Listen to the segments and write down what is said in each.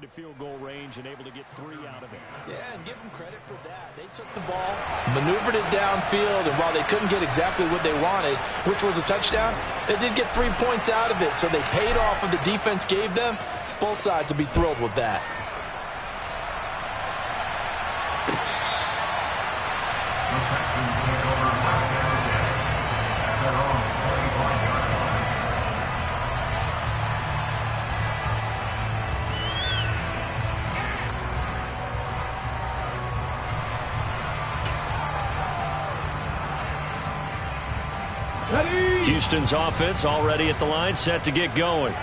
into field goal range and able to get 3 out of it. Yeah, and give them credit for that. They took the ball, maneuvered it downfield, and while they couldn't get exactly what they wanted, which was a touchdown, they did get 3 points out of it, so they paid off what the defense gave them. Both sides will be thrilled with that. Houston's offense already at the line, set to get going.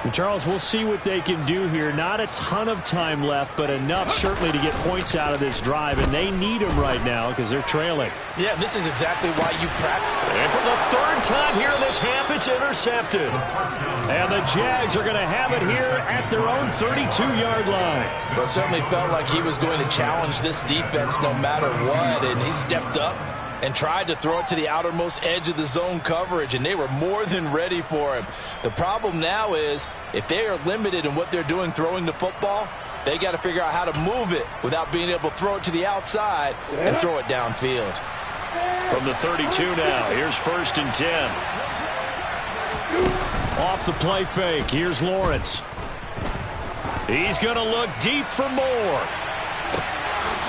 And Charles, we'll see what they can do here. Not a ton of time left, but enough certainly to get points out of this drive, and they need them right now because they're trailing. Yeah, this is exactly why you practice. And for the third time here in this half, it's intercepted. And the Jags are going to have it here at their own 32-yard line. Well, it certainly felt like he was going to challenge this defense no matter what, and he stepped up and tried to throw it to the outermost edge of the zone coverage, and they were more than ready for him. The problem now is if they are limited in what they're doing throwing the football, they got to figure out how to move it without being able to throw it to the outside and throw it downfield. From the 32 now, here's 1st and 10. Off the play fake, here's Lawrence. He's going to look deep for more.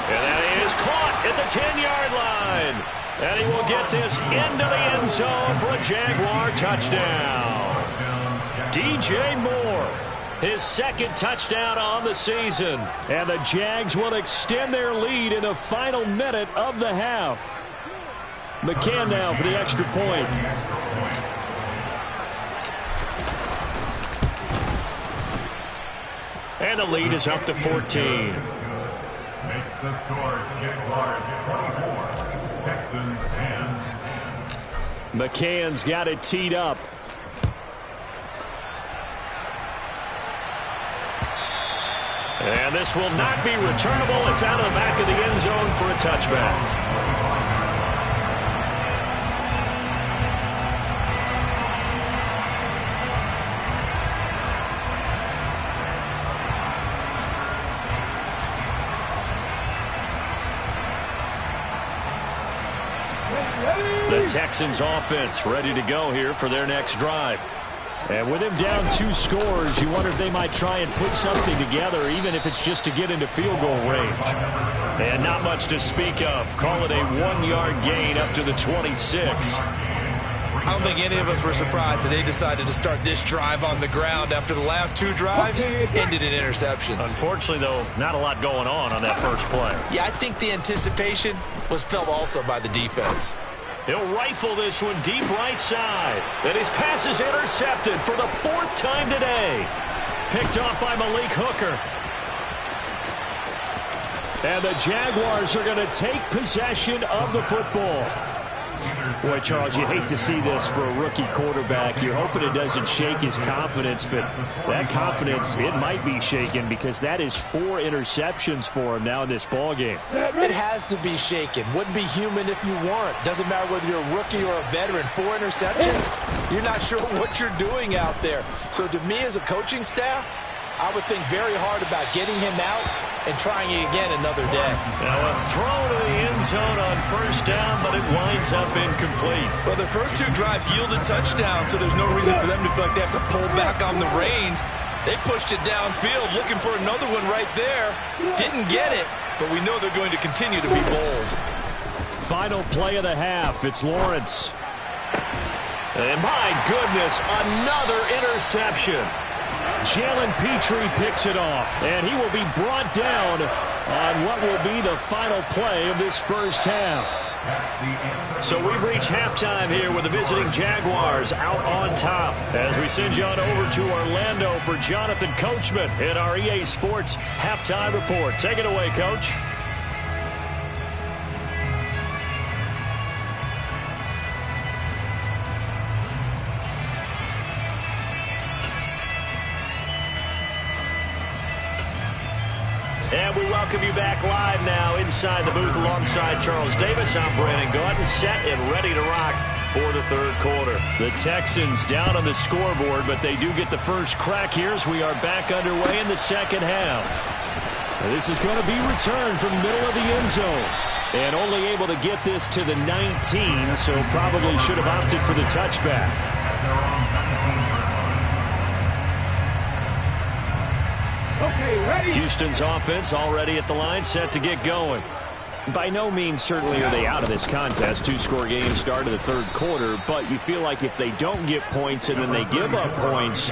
And that is caught at the 10-yard line. And he will get this into the end zone for a Jaguar touchdown. DJ Moore, his 2nd touchdown on the season. And the Jags will extend their lead in the final minute of the half. McCann now for the extra point. And the lead is up to 14. Makes the score Jaguars 24, Texans 10. McCann's got it teed up. And this will not be returnable. It's out of the back of the end zone for a touchback. The Texans offense ready to go here for their next drive. And with him down 2 scores, you wonder if they might try and put something together, even if it's just to get into field goal range. And not much to speak of. Call it a 1-yard gain up to the 26. I don't think any of us were surprised that they decided to start this drive on the ground after the last 2 drives ended in interceptions. Unfortunately, though, not a lot going on that first play. Yeah, I think the anticipation was felt also by the defense. He'll rifle this one deep right side. And his pass is intercepted for the 4th time today. Picked off by Malik Hooker. And the Jaguars are going to take possession of the football. Boy, Charles, you hate to see this for a rookie quarterback. You're hoping it doesn't shake his confidence, but that confidence, it might be shaken because that is 4 interceptions for him now in this ballgame. It has to be shaken. Wouldn't be human if you weren't. Doesn't matter whether you're a rookie or a veteran. 4 interceptions, you're not sure what you're doing out there. So to me as a coaching staff, I would think very hard about getting him out and trying it again another day. Now a throw to the end zone on 1st down, but it winds up incomplete. Well, the first 2 drives yielded touchdowns, so there's no reason for them to feel like they have to pull back on the reins. They pushed it downfield, looking for another one right there. Didn't get it, but we know they're going to continue to be bold. Final play of the half. It's Lawrence. And my goodness, another interception. Jalen Petrie picks it off, and he will be brought down on what will be the final play of this first half. So we've reached halftime here with the visiting Jaguars out on top as we send you on over to Orlando for Jonathan Coachman in our EA Sports Halftime Report. Take it away, Coach. And we welcome you back live now inside the booth alongside Charles Davis. I'm Brandon Gaudin, set and ready to rock for the third quarter. The Texans down on the scoreboard, but they do get the first crack here as we are back underway in the second half. This is going to be returned from the middle of the end zone. And only able to get this to the 19, so probably should have opted for the touchback. Houston's offense already at the line, set to get going. By no means certainly are they out of this contest. Two-score game start of the third quarter, but you feel like if they don't get points and then they give up points,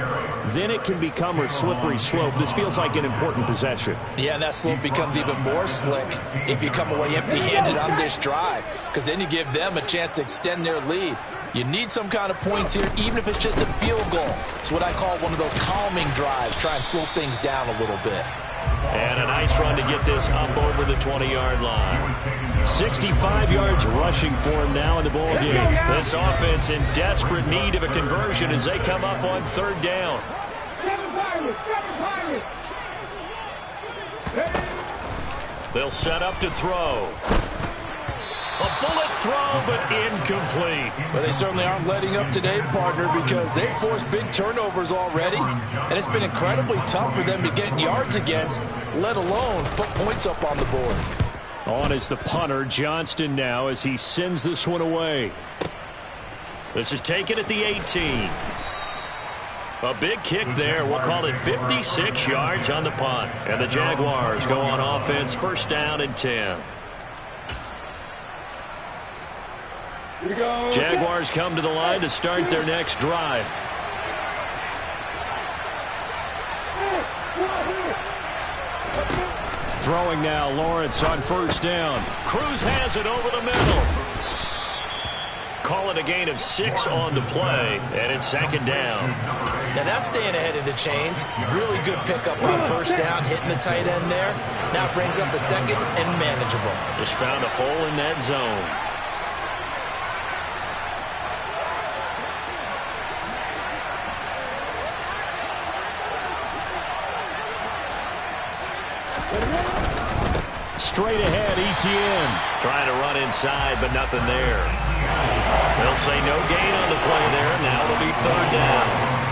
then it can become a slippery slope. This feels like an important possession. Yeah, and that slope becomes even more slick if you come away empty-handed on this drive, because then you give them a chance to extend their lead. You need some kind of points here, even if it's just a field goal. It's what I call one of those calming drives. Try and slow things down a little bit. And a nice run to get this up over the 20-yard line. 65 yards rushing for him now in the ball game. This offense in desperate need of a conversion as they come up on third down. They'll set up to throw. A bullet throw, but incomplete. Well, they certainly aren't letting up today, partner, because they've forced big turnovers already, and it's been incredibly tough for them to get yards against, let alone put points up on the board. On is the punter, Johnston, now, as he sends this one away. This is taken at the 18. A big kick there. We'll call it 56 yards on the punt. And the Jaguars go on offense, first down and 10. Jaguars come to the line to start their next drive. Throwing now, Lawrence on first down. Cruz has it over the middle. Call it a gain of 6 on the play, and it's second down. Now that's staying ahead of the chains. Really good pickup on first down, hitting the tight end there. Now brings up the second and manageable. Just found a hole in that zone. Straight ahead, Etienne. Trying to run inside, but nothing there. They'll say no gain on the play there. Now it'll be third down.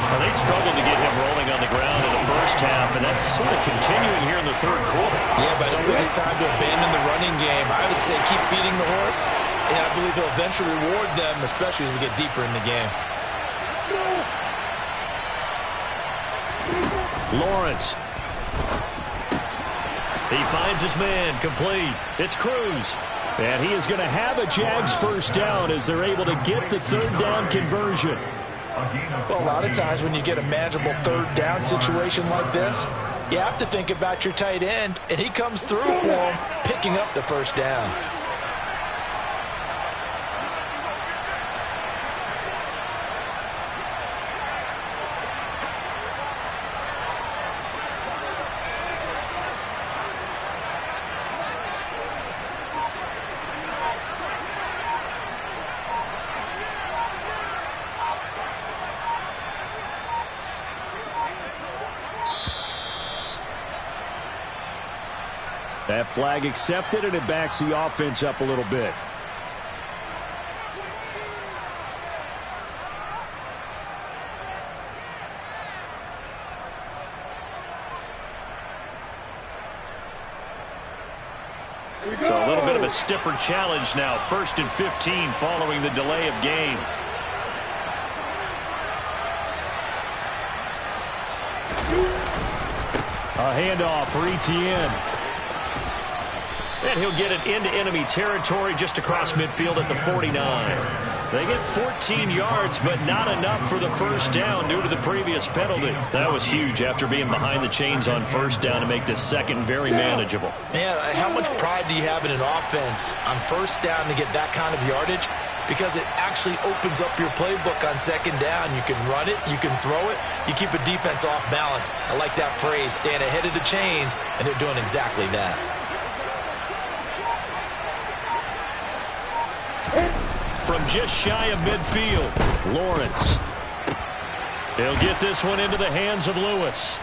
Well, they struggled to get him rolling on the ground in the first half, and that's sort of continuing here in the third quarter. Yeah, but I don't think it's time to abandon the running game. I would say keep feeding the horse, and I believe he'll eventually reward them, especially as we get deeper in the game. Lawrence. He finds his man, complete. It's Cruz. And he is going to have a Jags first down as they're able to get the third down conversion. Well, a lot of times when you get a manageable third down situation like this, you have to think about your tight end, and he comes through for him, picking up the first down. That flag accepted, and it backs the offense up a little bit. So a little bit of a stiffer challenge now. 1st and 15 following the delay of game. A handoff for Etienne. And he'll get it into enemy territory just across midfield at the 49. They get 14 yards, but not enough for the first down due to the previous penalty. That was huge after being behind the chains on first down to make this second very manageable. Yeah, how much pride do you have in an offense on first down to get that kind of yardage? Because it actually opens up your playbook on second down. You can run it, you can throw it, you keep a defense off balance. I like that phrase, staying ahead of the chains, and they're doing exactly that. From just shy of midfield, Lawrence. He'll get this one into the hands of Lewis.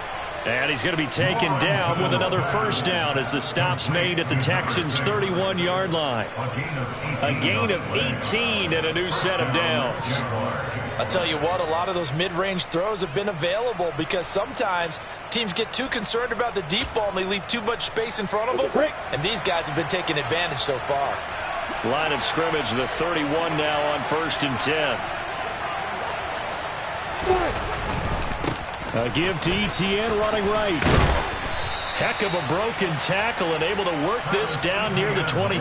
And he's going to be taken down with another first down as the stop's made at the Texans' 31-yard line. A gain of 18 and a new set of downs. I'll tell you what, a lot of those mid-range throws have been available because sometimes teams get too concerned about the deep ball and they leave too much space in front of them. And these guys have been taking advantage so far. Line of scrimmage, the 31 now on 1st and 10. A give to Etienne running right. Heck of a broken tackle and able to work this down near the 23.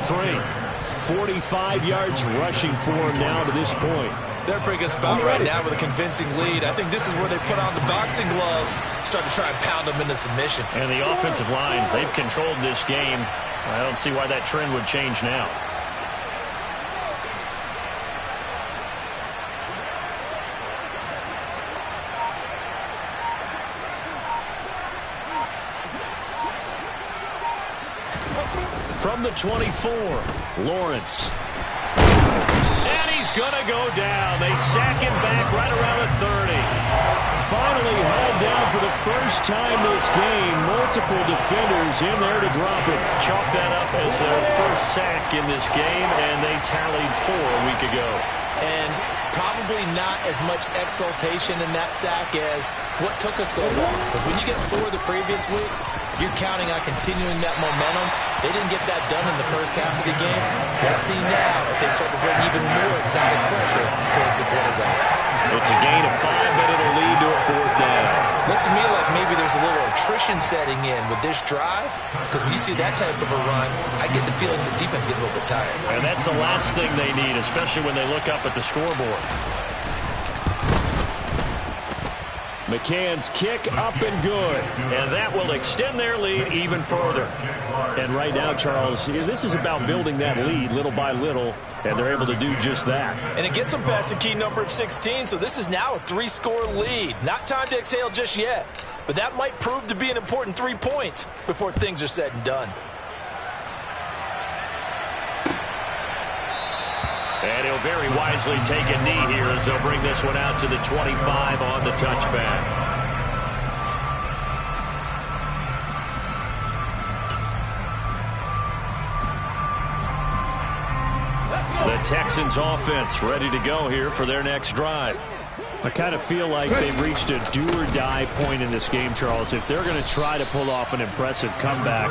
45 yards rushing for him now to this point. They're a pretty good spot right now with a convincing lead. I think this is where they put on the boxing gloves, start to try and pound them into submission. And the offensive line, they've controlled this game. I don't see why that trend would change now. From the 24, Lawrence. And he's going to go down. They sack him back right around the 30. Finally held down for the first time this game. Multiple defenders in there to drop it. Chalk that up as their first sack in this game, and they tallied 4 a week ago. And probably not as much exultation in that sack as what took us so long. Because when you get 4 the previous week, you're counting on continuing that momentum. They didn't get that done in the first half of the game. Let's see now if they start to bring even more exotic pressure towards the quarterback. It's a gain of 5, but it'll lead to a 4th down. Looks to me like maybe there's a little attrition setting in with this drive. Because when you see that type of a run, I get the feeling the defense gets a little bit tired. And that's the last thing they need, especially when they look up at the scoreboard. McCann's kick up and good, and that will extend their lead even further. And right now, Charles, this is about building that lead little by little, and they're able to do just that. And it gets them past the key number of 16, so this is now a 3-score lead. Not time to exhale just yet, but that might prove to be an important 3 points before things are said and done. And he'll very wisely take a knee here as they'll bring this one out to the 25 on the touchback. The Texans offense ready to go here for their next drive. I kind of feel like they've reached a do-or-die point in this game, Charles. If they're going to try to pull off an impressive comeback,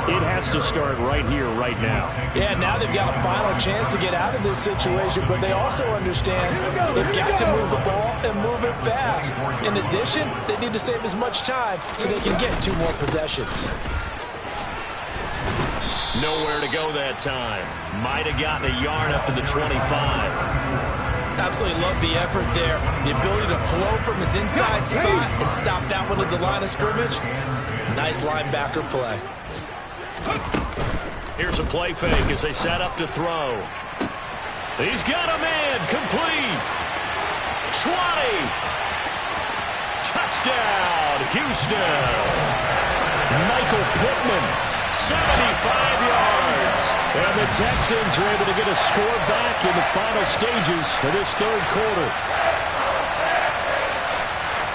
it has to start right here, right now. Yeah, now they've got a final chance to get out of this situation, but they also understand they've got to move the ball and move it fast. In addition, they need to save as much time so they can get 2 more possessions. Nowhere to go that time. Might have gotten a yard up to the 25. Absolutely love the effort there. The ability to flow from his inside spot and stop that one at the line of scrimmage. Nice linebacker play. Here's a play fake as they set up to throw. He's got a man. Complete. 20. Touchdown, Houston. Michael Pittman, 75 yards. And the Texans are able to get a score back in the final stages of this 3rd quarter.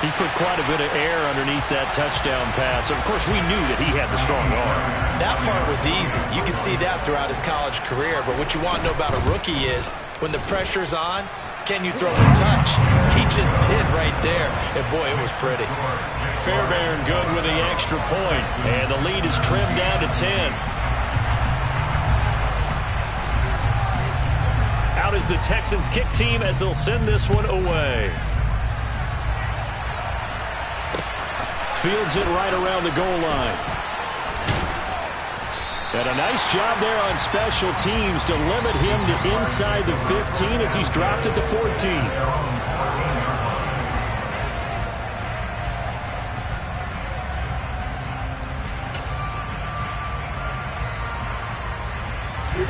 He put quite a bit of air underneath that touchdown pass. Of course, we knew that he had the strong arm. That part was easy. You can see that throughout his college career. But what you want to know about a rookie is when the pressure's on, can you throw a touch? He just did right there. And, boy, it was pretty. Fairbairn good with the extra point. And the lead is trimmed down to 10. Out is the Texans kick team as they'll send this one away. Fields it right around the goal line. And a nice job there on special teams to limit him to inside the 15 as he's dropped at the 14.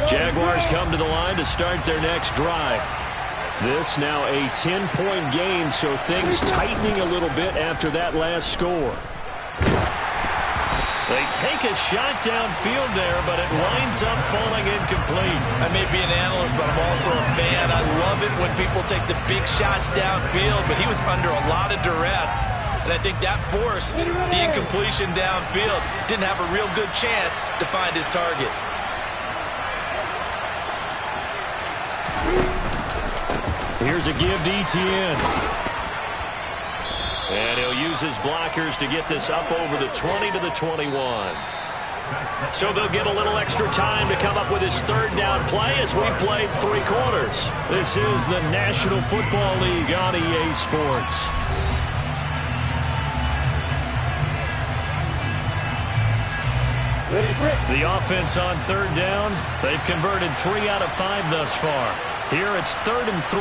Jaguars come to the line to start their next drive. This now a 10-point game, so things tightening a little bit after that last score. They take a shot downfield there, but it winds up falling incomplete. I may be an analyst, but I'm also a fan. I love it when people take the big shots downfield, but he was under a lot of duress and I think that forced the incompletion downfield. Didn't have a real good chance to find his target. Here's a give to Etienne. And he'll use his blockers to get this up over the 20 to the 21. So they'll get a little extra time to come up with his third down play as we played 3 quarters. This is the National Football League on EA Sports. The offense on third down, they've converted 3 out of 5 thus far. Here it's 3rd and 3.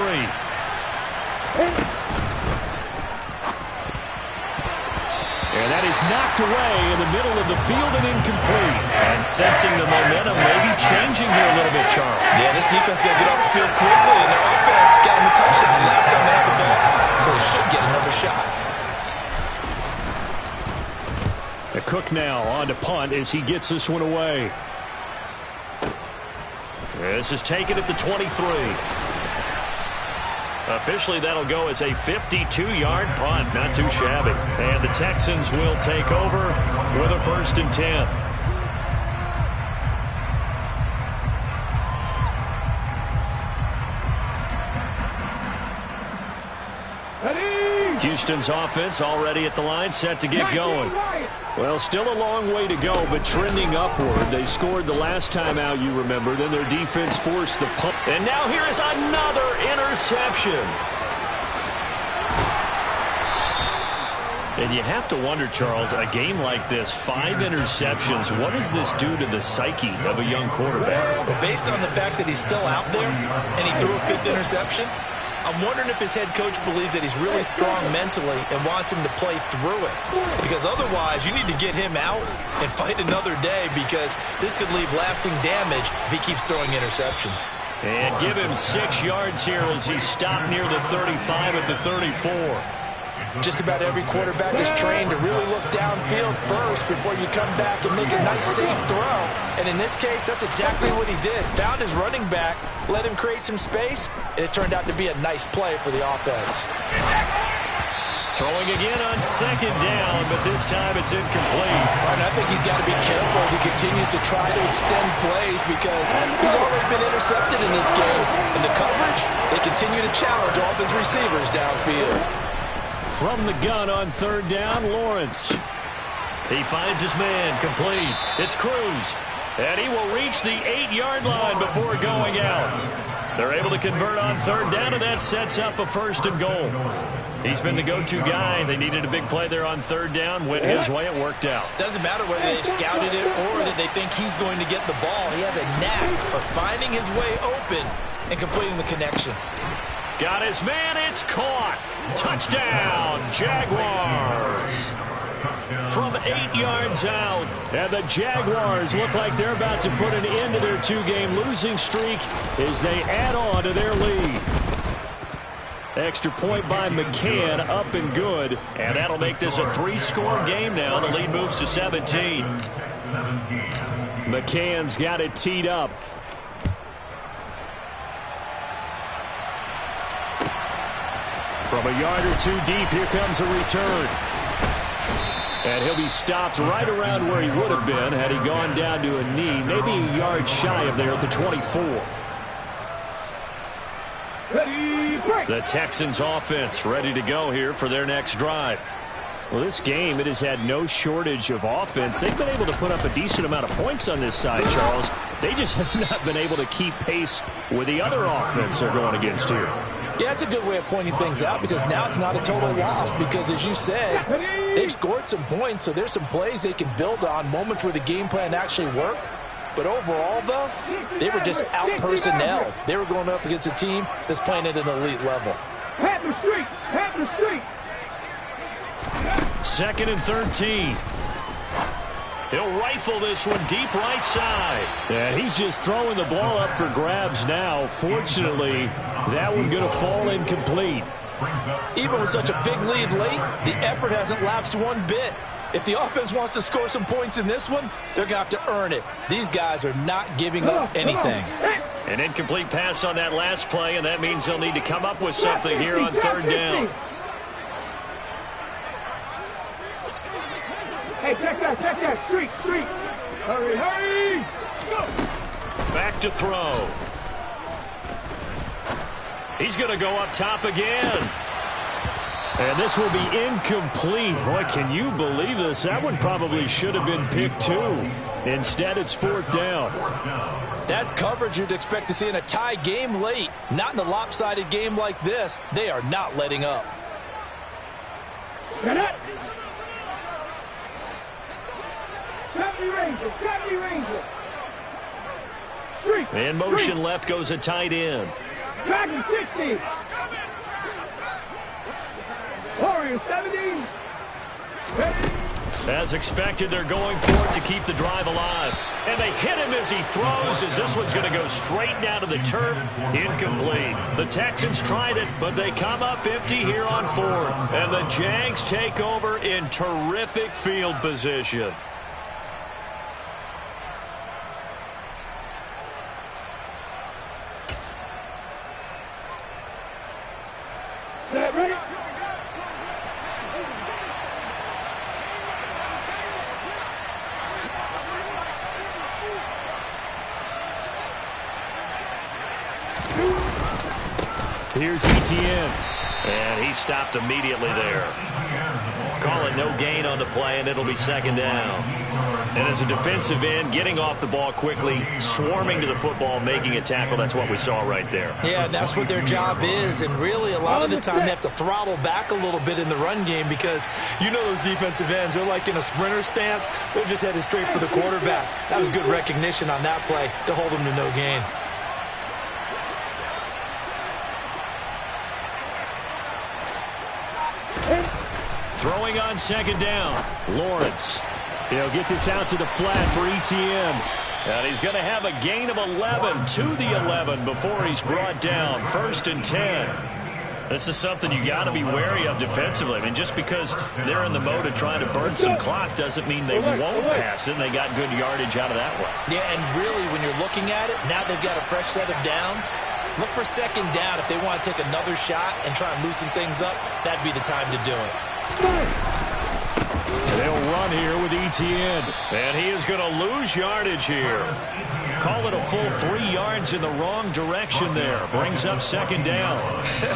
And that is knocked away in the middle of the field and incomplete. And sensing the momentum maybe changing here a little bit, Charles. Yeah, this defense got to get off the field quickly, and their offense got them a touchdown last time they had the ball, so they should get another shot. The Cook now on to punt as he gets this one away. This is taken at the 23. Officially, that'll go as a 52-yard punt. Not too shabby. And the Texans will take over with a 1st and 10. Houston's offense already at the line, set to get going. Well, still a long way to go, but trending upward. They scored the last time out, you remember. Then their defense forced the punt. And now here is another interception. And you have to wonder, Charles, a game like this, 5 interceptions, what does this do to the psyche of a young quarterback? Well, based on the fact that he's still out there and he threw a 5th interception, I'm wondering if his head coach believes that he's really strong mentally and wants him to play through it. Because otherwise, you need to get him out and fight another day, because this could leave lasting damage if he keeps throwing interceptions. And give him 6 yards here as he stopped near the 35 at the 34. Just about every quarterback is trained to really look downfield first before you come back and make a nice, safe throw. And in this case, that's exactly what he did. Found his running back, let him create some space, and it turned out to be a nice play for the offense. Throwing again on 2nd down, but this time it's incomplete. And I think he's got to be careful as he continues to try to extend plays, because he's already been intercepted in this game. And the coverage, they continue to challenge all of his receivers downfield. From the gun on 3rd down, Lawrence. He finds his man, complete. It's Cruz. And he will reach the 8-yard line before going out. They're able to convert on 3rd down, and that sets up a 1st and goal. He's been the go-to guy. They needed a big play there on 3rd down. Went his way, it worked out. Doesn't matter whether they scouted it or that they think he's going to get the ball. He has a knack for finding his way open and completing the connection. Got his man, it's caught. Touchdown, Jaguars. From 8 yards out. And the Jaguars look like they're about to put an end to their 2-game losing streak as they add on to their lead. Extra point by McCann, up and good. And that'll make this a 3-score game now. The lead moves to 17. McCann's got it teed up. From a yard or 2 deep, here comes a return. And he'll be stopped right around where he would have been had he gone down to a knee, maybe a yard shy of there at the 24. The Texans offense ready to go here for their next drive. Well, this game, it has had no shortage of offense. They've been able to put up a decent amount of points on this side, Charles. They just have not been able to keep pace with the other offense they're going against here. Yeah, it's a good way of pointing things out, because now it's not a total loss, because as you said, they've scored some points, so there's some plays they can build on, moments where the game plan actually worked. But overall, though, they were just out-personnel. They were going up against a team that's playing at an elite level. 2nd and 13. He'll rifle this one deep right side. And he's just throwing the ball up for grabs now. Fortunately, that one going to fall incomplete. Even with such a big lead late, the effort hasn't lapsed one bit. If the offense wants to score some points in this one, they're going to have to earn it. These guys are not giving up anything. An incomplete pass on that last play, and that means they'll need to come up with something here on 3rd down. that streak. Hurry, hurry. Go. Back to throw. He's going to go up top again. And this will be incomplete. Boy, can you believe this? That one probably should have been picked too. Instead, it's 4th down. That's coverage you'd expect to see in a tie game late. Not in a lopsided game like this. They are not letting up. Get it. Safety Ranger. Streak. In motion left goes a tight end. Back to 60. Warriors 70. As expected, they're going for it to keep the drive alive. And they hit him as he throws, as this one's going to go straight down to the turf. Incomplete. The Texans tried it, but they come up empty here on 4th. And the Jags take over in terrific field position. Set, ready? Here's Etienne. And he stopped immediately there. Call it no gain on the play, and it'll be 2nd down. And as a defensive end, getting off the ball quickly, swarming to the football, making a tackle, that's what we saw right there. Yeah, that's what their job is. And really, a lot of the time, they have to throttle back a little bit in the run game because you know those defensive ends, they're like in a sprinter stance. They're just headed straight for the quarterback. That was good recognition on that play to hold them to no gain. Throwing on 2nd down. Lawrence. He'll get this out to the flat for Etienne. And he's going to have a gain of 11 to the 11 before he's brought down. 1st and 10. This is something you got to be wary of defensively. I mean, just because they're in the mode of trying to burn some clock doesn't mean they won't pass it. And they got good yardage out of that one. Yeah, and really, when you're looking at it, now they've got a fresh set of downs. Look for 2nd down. If they want to take another shot and try and loosen things up, that'd be the time to do it. They'll run here with Etienne. And he is going to lose yardage here. Call it a full 3 yards in the wrong direction there. Brings up 2nd down.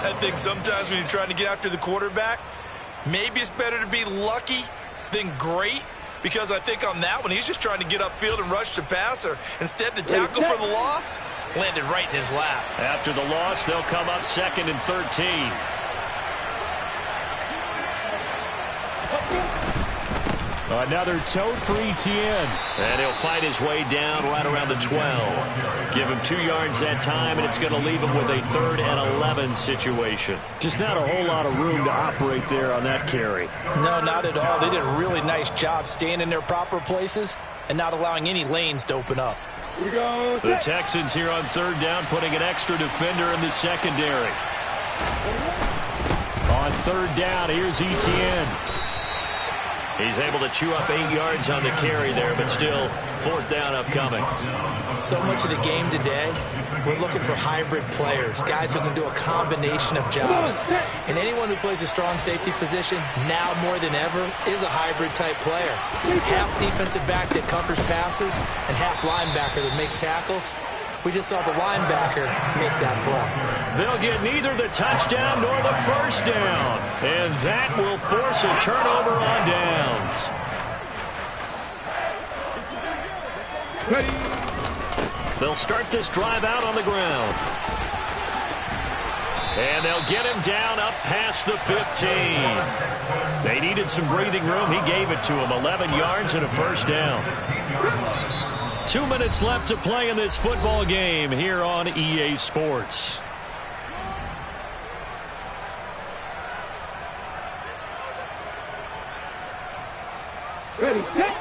I think sometimes when you're trying to get after the quarterback, maybe it's better to be lucky than great. Because I think on that one, he's just trying to get upfield and rush the passer. Instead, the tackle for the loss landed right in his lap. After the loss, they'll come up 2nd and 13. Another tote for Etienne. And he'll fight his way down right around the 12. Give him 2 yards that time, and it's going to leave him with a 3rd and 11 situation. Just not a whole lot of room to operate there on that carry. No, not at all. They did a really nice job staying in their proper places and not allowing any lanes to open up. The Texans here on 3rd down, putting an extra defender in the secondary. On 3rd down, here's Etienne. He's able to chew up 8 yards on the carry there, but still 4th down upcoming. So much of the game today, we're looking for hybrid players, guys who can do a combination of jobs. And anyone who plays a strong safety position, now more than ever, is a hybrid type player. Half defensive back that covers passes and half linebacker that makes tackles. We just saw the linebacker make that play. They'll get neither the touchdown nor the 1st down. And that will force a turnover on downs. They'll start this drive out on the ground. And they'll get him down up past the 15. They needed some breathing room. He gave it to him. 11 yards and a 1st down. 2 minutes left to play in this football game here on EA Sports. Ready, set.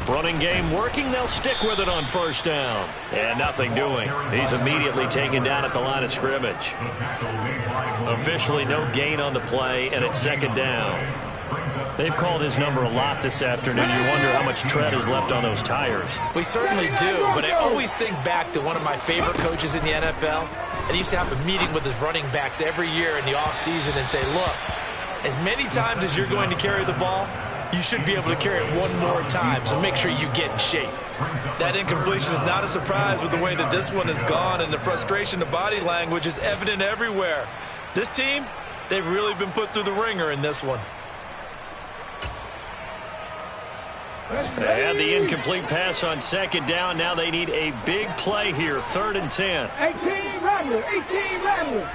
Running game working. They'll stick with it on 1st down. And nothing doing. He's immediately taken down at the line of scrimmage. Officially no gain on the play, and it's 2nd down. They've called his number a lot this afternoon. You wonder how much tread is left on those tires. We certainly do, but I always think back to one of my favorite coaches in the NFL. And he used to have a meeting with his running backs every year in the offseason and say, look, as many times as you're going to carry the ball, you should be able to carry it one more time, so make sure you get in shape. That incompletion is not a surprise with the way that this one has gone, and the frustration of body language is evident everywhere. This team, they've really been put through the ringer in this one. They had the incomplete pass on second down. Now they need a big play here, 3rd and 10. 18 Ramblers.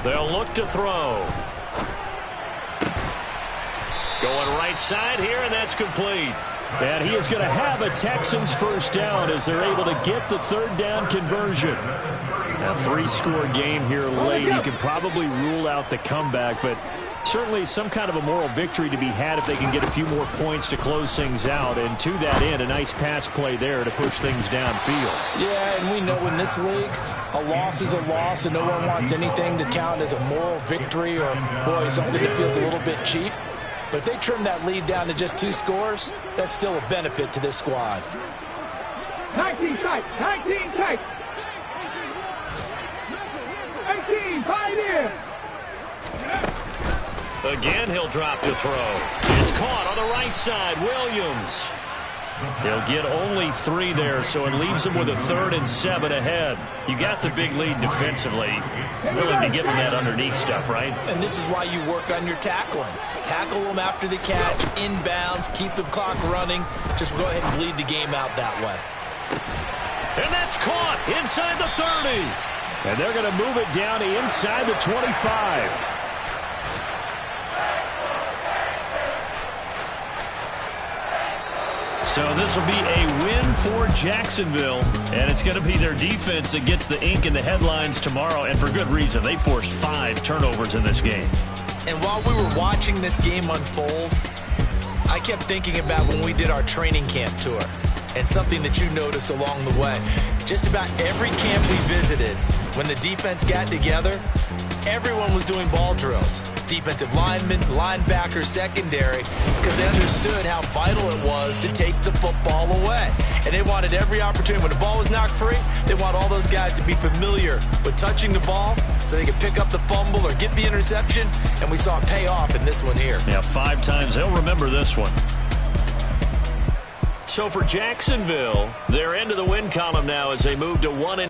They'll look to throw. Going right side here, and that's complete. And he is going to have a Texans first down as they're able to get the 3rd down conversion. A 3-score game here late. You can probably rule out the comeback, but certainly some kind of a moral victory to be had if they can get a few more points to close things out. And to that end, a nice pass play there to push things downfield. Yeah, and we know in this league, a loss is a loss, and no one wants anything to count as a moral victory or, boy, something that feels a little bit cheap. But if they trim that lead down to just 2 scores, that's still a benefit to this squad. 19 tight. 18 Pioneer. Again, he'll drop to throw. It's caught on the right side. Williams. He'll get only 3 there, so it leaves him with a 3rd and 7 ahead. You got the big lead defensively. Willing to give him that underneath stuff, right? And this is why you work on your tackling. Tackle them after the catch, inbounds, keep the clock running. Just go ahead and bleed the game out that way. And that's caught inside the 30. And they're going to move it down to inside the 25. So this will be a win for Jacksonville, and it's going to be their defense that gets the ink in the headlines tomorrow, and for good reason. They forced 5 turnovers in this game. And while we were watching this game unfold, I kept thinking about when we did our training camp tour and something that you noticed along the way. Just about every camp we visited, when the defense got together, everyone was doing ball drills. Defensive linemen, linebackers, secondary, because they understood how vital it was to take the football away. And they wanted every opportunity. When the ball was knocked free, they want all those guys to be familiar with touching the ball so they could pick up the fumble or get the interception. And we saw it pay off in this one here. Yeah, 5 times. They'll remember this one. So for Jacksonville, they're into the win column now as they move to 1-.